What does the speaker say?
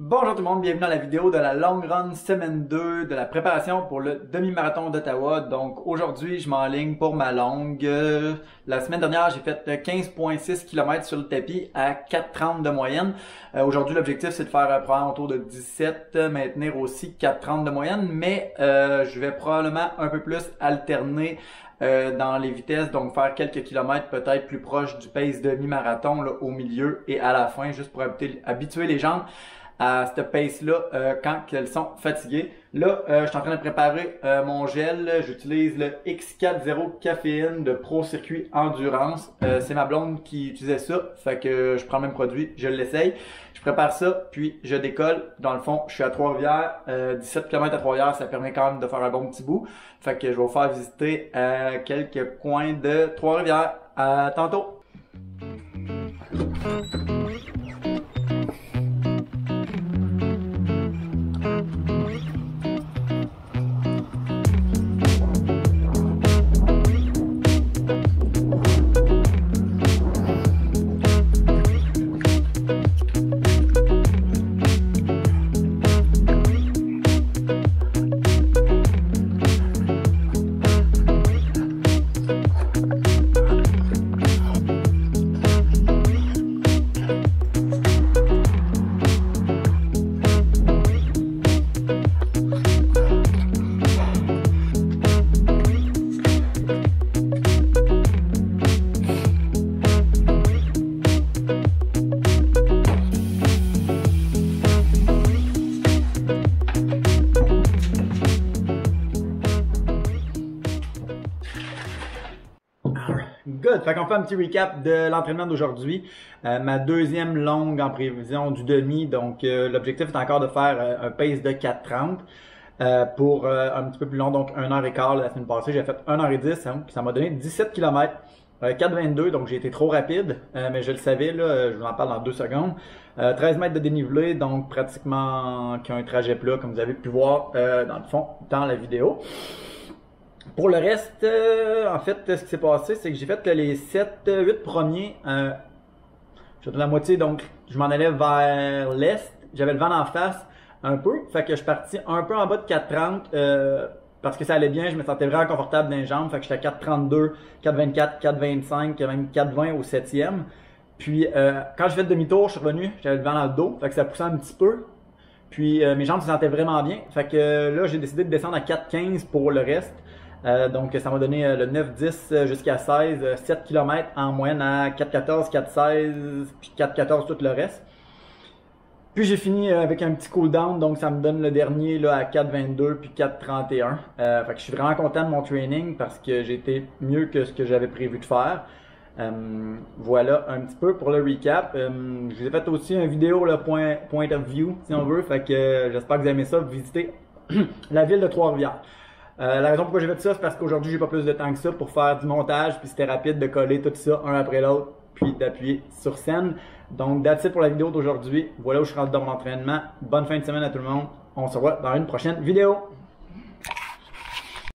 Bonjour tout le monde, bienvenue dans la vidéo de la Long Run semaine 2 de la préparation pour le demi-marathon d'Ottawa. Donc aujourd'hui, je m'enligne pour ma longue. La semaine dernière, j'ai fait 15,6 km sur le tapis à 4,30 de moyenne. Aujourd'hui, l'objectif c'est de faire probablement autour de 17, maintenir aussi 4,30 de moyenne, mais je vais probablement un peu plus alterner dans les vitesses, donc faire quelques kilomètres peut-être plus proche du pace demi-marathon au milieu et à la fin, juste pour habituer les jambes à cette pace-là quand elles sont fatiguées. Là, je suis en train de préparer mon gel. J'utilise le X4 caféine de Pro Circuit Endurance. C'est ma blonde qui utilisait ça, fait que je prends le même produit, je l'essaye. Je prépare ça, puis je décolle. Dans le fond, je suis à Trois-Rivières. 17 km à Trois-Rivières, ça permet quand même de faire un bon petit bout. Fait que je vais vous faire visiter quelques coins de Trois-Rivières. À tantôt! Good! Fait qu'on fait un petit recap de l'entraînement d'aujourd'hui. Ma deuxième longue en prévision du demi. Donc, l'objectif est encore de faire un pace de 4,30 pour un petit peu plus long, donc 1h15 la semaine passée. J'ai fait 1h10, hein, puis ça m'a donné 17 km. 4,22, donc j'ai été trop rapide, mais je le savais, là, je vous en parle dans 2 secondes. 13 mètres de dénivelé, donc pratiquement qu'un trajet plat, comme vous avez pu voir dans le fond, dans la vidéo. Pour le reste, en fait, ce qui s'est passé, c'est que j'ai fait les 7-8 premiers. J'ai fait la moitié, donc je m'en allais vers l'est. J'avais le vent en face un peu. Fait que je suis parti un peu en bas de 4,30 parce que ça allait bien. Je me sentais vraiment confortable dans les jambes. Fait que j'étais à 4,32, 4,24, 4,25, même 4,20 au 7e. Puis quand j'ai fait demi-tour, je suis revenu. J'avais le vent dans le dos. Fait que ça poussait un petit peu. Puis mes jambes se sentaient vraiment bien. Fait que là, j'ai décidé de descendre à 4,15 pour le reste. Donc ça m'a donné le 9-10 jusqu'à 16, 7 km en moyenne à 4,14, 4,16 puis 4,14 tout le reste. Puis j'ai fini avec un petit cool down, donc ça me donne le dernier là, à 4,22 puis 4,31. Fait que je suis vraiment content de mon training parce que j'ai été mieux que ce que j'avais prévu de faire. Voilà un petit peu pour le recap. Je vous ai fait aussi une vidéo, le point of view si on veut, fait que j'espère que vous aimez ça, visiter la ville de Trois-Rivières. La raison pourquoi j'ai fait ça, c'est parce qu'aujourd'hui, j'ai pas plus de temps que ça pour faire du montage, puis c'était rapide de coller tout ça un après l'autre, puis d'appuyer sur scène. Donc, that's it pour la vidéo d'aujourd'hui. Voilà où je suis rendu dans mon entraînement. Bonne fin de semaine à tout le monde. On se revoit dans une prochaine vidéo.